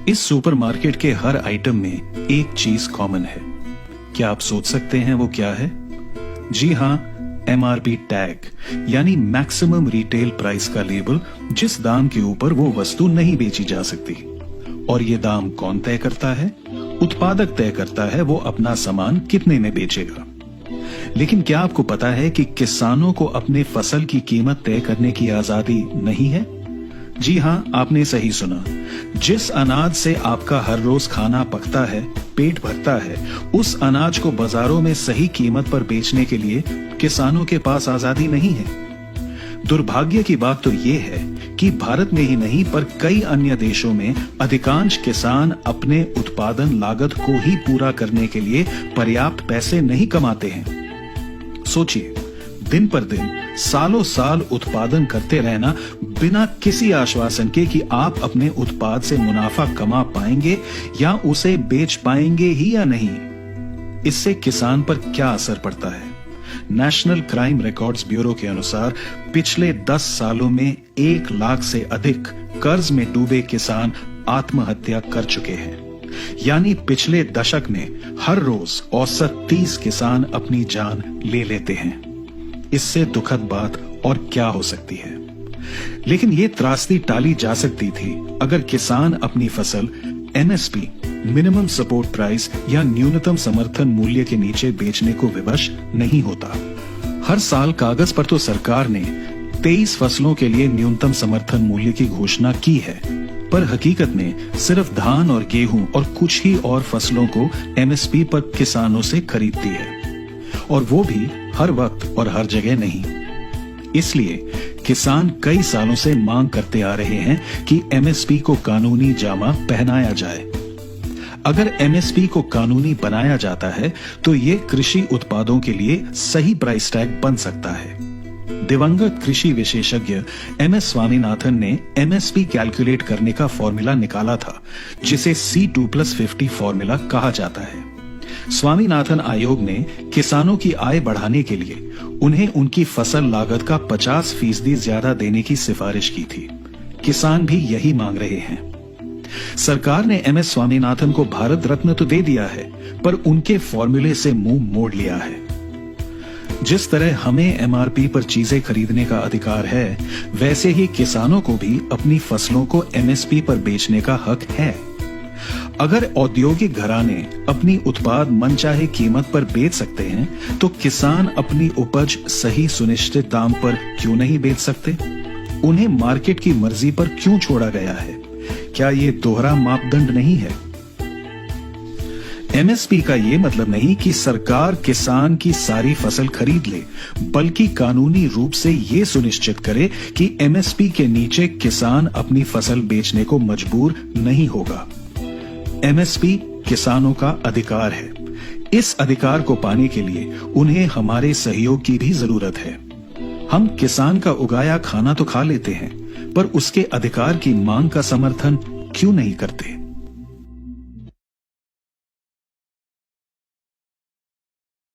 इस सुपरमार्केट के हर आइटम में एक चीज कॉमन है। क्या आप सोच सकते हैं वो क्या है? जी हां, MRP टैग यानी मैक्सिमम रिटेल प्राइस का लेबल, जिस दाम के ऊपर वो वस्तु नहीं बेची जा सकती। और ये दाम कौन तय करता है? उत्पादक तय करता है वो अपना सामान कितने में बेचेगा। लेकिन क्या आपको पता है कि किसानों को अपने फसल की कीमत तय करने की आजादी नहीं है? जी हां, आपने सही सुना। जिस अनाज से आपका हर रोज खाना पकता है, पेट भरता है, उस अनाज को बाजारों में सही कीमत पर बेचने के लिए किसानों के पास आजादी नहीं है। दुर्भाग्य की बात तो ये है कि भारत में ही नहीं पर कई अन्य देशों में अधिकांश किसान अपने उत्पादन लागत को ही पूरा करने के लिए पर्याप्त पैसे नहीं कमाते हैं। सोचिए, दिन पर दिन सालों साल उत्पादन करते रहना बिना किसी आश्वासन के कि आप अपने उत्पाद से मुनाफा कमा पाएंगे या उसे बेच पाएंगे ही या नहीं। इससे किसान पर क्या असर पड़ता है? नेशनल क्राइम रिकॉर्ड्स ब्यूरो के अनुसार पिछले 10 सालों में 1 लाख से अधिक कर्ज में डूबे किसान आत्महत्या कर चुके हैं। यानी पिछले दशक में हर रोज औसत 30 किसान अपनी जान ले लेते हैं। इससे दुखद बात और क्या हो सकती है? लेकिन ये त्रासदी टाली जा सकती थी अगर किसान अपनी फसल MSP मिनिमम सपोर्ट प्राइस या न्यूनतम समर्थन मूल्य के नीचे बेचने को विवश नहीं होता। हर साल कागज पर तो सरकार ने 23 फसलों के लिए न्यूनतम समर्थन मूल्य की घोषणा की है, पर हकीकत में सिर्फ धान और गेहूं और कुछ ही और फसलों को MSP पर किसानों से खरीदती है, और वो भी हर वक्त और हर जगह नहीं। इसलिए किसान कई सालों से मांग करते आ रहे हैं कि MSP को कानूनी जामा पहनाया जाए। अगर MSP को कानूनी बनाया जाता है तो ये कृषि उत्पादों के लिए सही प्राइस टैग बन सकता है। दिवंगत कृषि विशेषज्ञ MS स्वामीनाथन ने MSP कैलकुलेट करने का फॉर्मूला निकाला था, जिसे C2+50 फॉर्मूला कहा जाता है। स्वामीनाथन आयोग ने किसानों की आय बढ़ाने के लिए उन्हें उनकी फसल लागत का 50% ज्यादा देने की सिफारिश की थी। किसान भी यही मांग रहे हैं। सरकार ने MS स्वामीनाथन को भारत रत्न तो दे दिया है, पर उनके फॉर्मूले से मुंह मोड़ लिया है। जिस तरह हमें MRP पर चीजें खरीदने का अधिकार है, वैसे ही किसानों को भी अपनी फसलों को MSP पर बेचने का हक है। अगर औद्योगिक घराने अपनी उत्पाद मनचाहे कीमत पर बेच सकते हैं, तो किसान अपनी उपज सही सुनिश्चित दाम पर क्यों नहीं बेच सकते? उन्हें मार्केट की मर्जी पर क्यों छोड़ा गया है? क्या ये दोहरा मापदंड नहीं है? MSP का ये मतलब नहीं कि सरकार किसान की सारी फसल खरीद ले, बल्कि कानूनी रूप से ये सुनिश्चित करे कि MSP के नीचे किसान अपनी फसल बेचने को मजबूर नहीं होगा। MSP किसानों का अधिकार है। इस अधिकार को पाने के लिए उन्हें हमारे सहयोग की भी जरूरत है। हम किसान का उगाया खाना तो खा लेते हैं, पर उसके अधिकार की मांग का समर्थन क्यों नहीं करते?